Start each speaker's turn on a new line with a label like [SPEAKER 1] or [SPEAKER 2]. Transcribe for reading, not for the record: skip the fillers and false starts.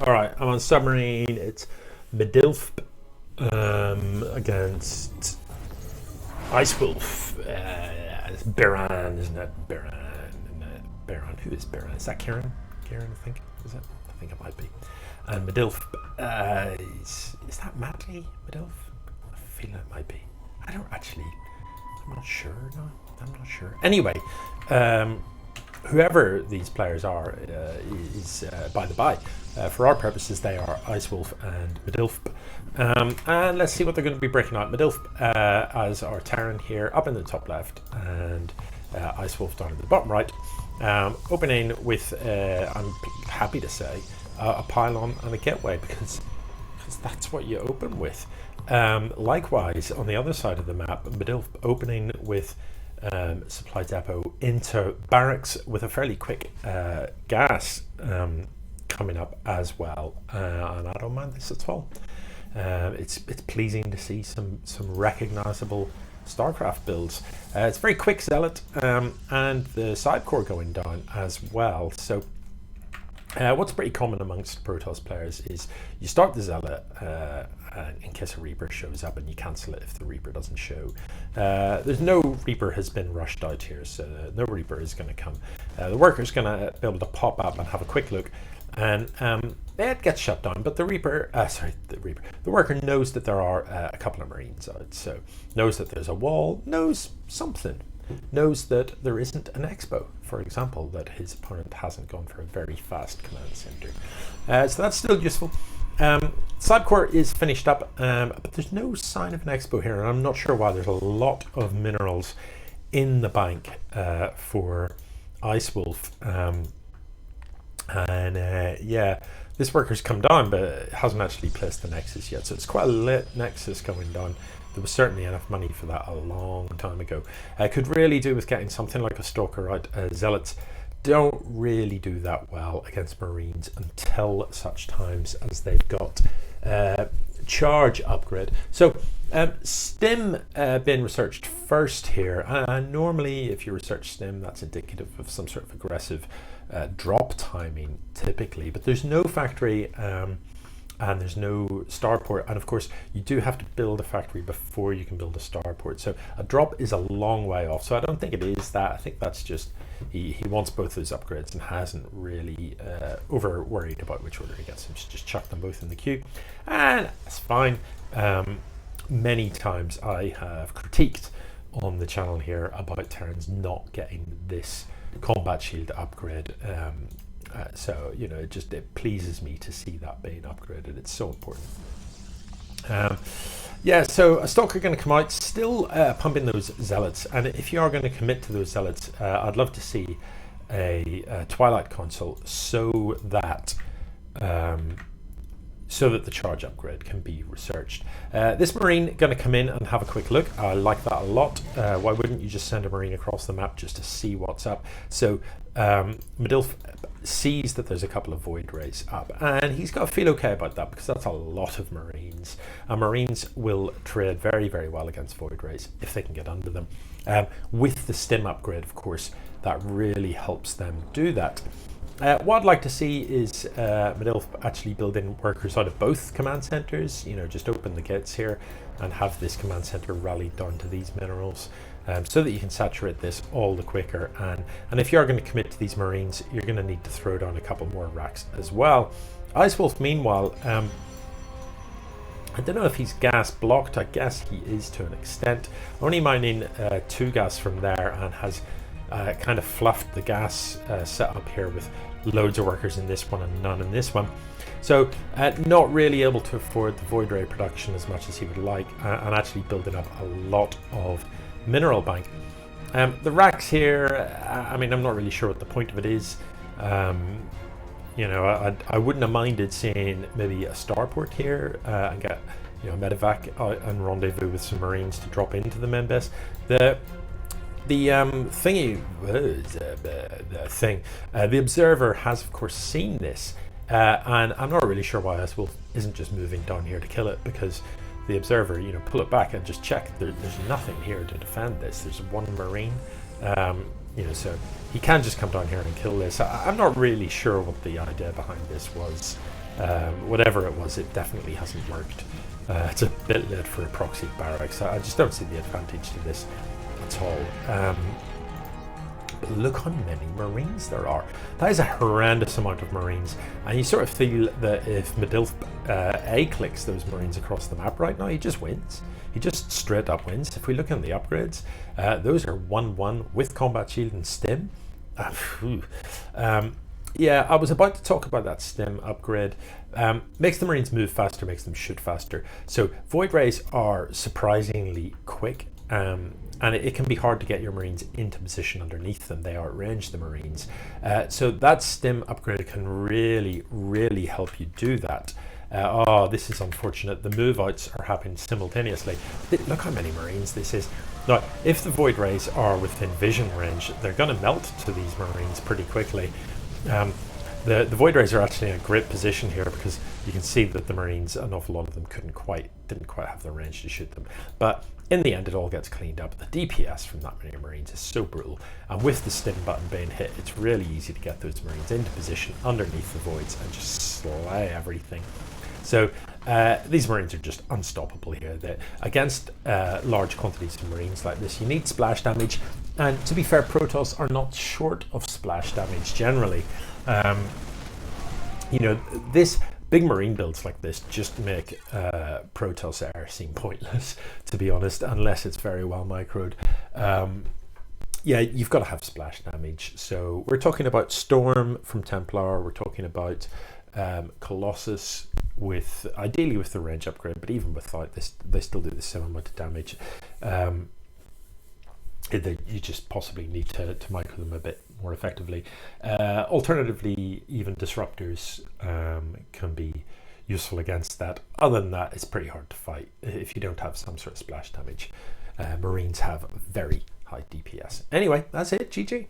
[SPEAKER 1] All right, I'm on submarine. It's Mdylfb against Ice Wolf. It's Biran, isn't it? Biran. Who is Biran? Is that Kieran? Kieran, I think. Is it? I think it might be. And Mdylfb. Is that Maddie Mdylfb? I feel it might be. I don't actually. I'm not sure. No, I'm not sure. Anyway, whoever these players are is by the by. For our purposes, they are Ice Wolf and Mdylfb. And let's see what they're going to be breaking out. Mdylfb as our Terran here up in the top left, and Ice Wolf down in the bottom right. Opening with, I'm happy to say, a pylon and a gateway, because that's what you open with. Likewise, on the other side of the map, Mdylfb opening with supply depot into barracks with a fairly quick gas coming up as well, and I don't mind this at all. It's pleasing to see some recognisable StarCraft builds. It's very quick Zealot, and the side core going down as well. So what's pretty common amongst Protoss players is you start the Zealot in case a Reaper shows up, and you cancel it if the Reaper doesn't show. There's no Reaper has been rushed out here, so no Reaper is going to come. The worker's going to be able to pop up and have a quick look, and it gets shut down. But the worker knows that there are a couple of Marines out, so knows that there's a wall, knows something. Knows that there isn't an expo, for example, that his opponent hasn't gone for a very fast command center. So that's still useful. Side core is finished up, but there's no sign of an expo here, and I'm not sure why. There's a lot of minerals in the bank for Ice Wolf, yeah, this worker's come down, but it hasn't actually placed the Nexus yet, so it's quite a lit Nexus going down. There was certainly enough money for that a long time ago. Could really do with getting something like a Stalker out. Zealots don't really do that well against Marines until such times as they've got charge upgrade. So Stim being researched first here. Normally if you research Stim, that's indicative of some sort of aggressive drop timing typically, but there's no factory and there's no starport, and of course you do have to build a factory before you can build a starport, so a drop is a long way off. So I don't think it is that. I think that's just he wants both those upgrades and hasn't really over worried about which order he gets them. Just chuck them both in the queue, and that's fine. Many times I have critiqued on the channel here about Terrans not getting this combat shield upgrade. So you know, it pleases me to see that being upgraded. It's so important. Yeah, so a Stalker going to come out, still pumping those Zealots, and if you are going to commit to those Zealots, I'd love to see a Twilight console so that the charge upgrade can be researched. This Marine going to come in and have a quick look. I like that a lot. Why wouldn't you just send a Marine across the map just to see what's up? So Mdylfb sees that there's a couple of Void Rays up, and he's got to feel okay about that, because that's a lot of Marines, and Marines will trade very, very well against Void Rays if they can get under them. With the Stim upgrade, of course, that really helps them do that. What I'd like to see is Mdylfb actually build in workers out of both command centers, you know, just open the gates here and have this command center rallied down to these minerals, so that you can saturate this all the quicker. And if you're going to commit to these Marines, you're going to need to throw down a couple more racks as well. Ice Wolf, meanwhile, I don't know if he's gas blocked. I guess he is to an extent. Only mining 2 gas from there, and has kind of fluffed the gas setup here with loads of workers in this one and none in this one. So not really able to afford the Void Ray production as much as he would like, and actually building up a lot of mineral bank. The racks here, I mean, I'm not really sure what the point of it is. You know, I wouldn't have minded seeing maybe a starport here and get, you know, medevac out and rendezvous with some Marines to drop into the main base. The observer has of course seen this, and I'm not really sure why Ice Wolf isn't just moving down here to kill it, because the observer, you know, pull it back and just check. There's nothing here to defend this. There's one Marine, you know, so he can just come down here and kill this. I'm not really sure what the idea behind this was. Whatever it was, it definitely hasn't worked. It's a bit late for a proxy barracks. I just don't see the advantage to this at all. But look how many Marines there are. That is a horrendous amount of Marines, and you sort of feel that if Mdylfb A clicks those Marines across the map right now, he just wins. He just straight up wins. If we look at the upgrades, those are 1-1 with combat shield and stim. Yeah, I was about to talk about that stim upgrade. Makes the Marines move faster, makes them shoot faster. So Void Rays are surprisingly quick, and it can be hard to get your Marines into position underneath them. They outrange the Marines. So that stim upgrade can really help you do that. Oh, this is unfortunate. The move outs are happening simultaneously. Look how many Marines this is. Now, if the Void Rays are within vision range, they're going to melt to these Marines pretty quickly. The Void Rays are actually in a great position here because you can see that the Marines, an awful lot of them didn't quite have the range to shoot them. But in the end, it all gets cleaned up. The DPS from that many Marines is so brutal. And with the stim button being hit, it's really easy to get those Marines into position underneath the voids and just slay everything. So these Marines are just unstoppable here. Against large quantities of Marines like this, you need splash damage. And to be fair, Protoss are not short of splash damage generally. You know, this big Marine builds like this just make Protoss Air seem pointless, to be honest, unless it's very well microed. Yeah, you've got to have splash damage. So we're talking about Storm from Templar. We're talking about Colossus ideally with the range upgrade, but even without this, they still do the same amount of damage. You just possibly need to micro them a bit more effectively. Alternatively, even disruptors can be useful against that. Other than that, it's pretty hard to fight if you don't have some sort of splash damage. Marines have very high DPS. Anyway, that's it. GG.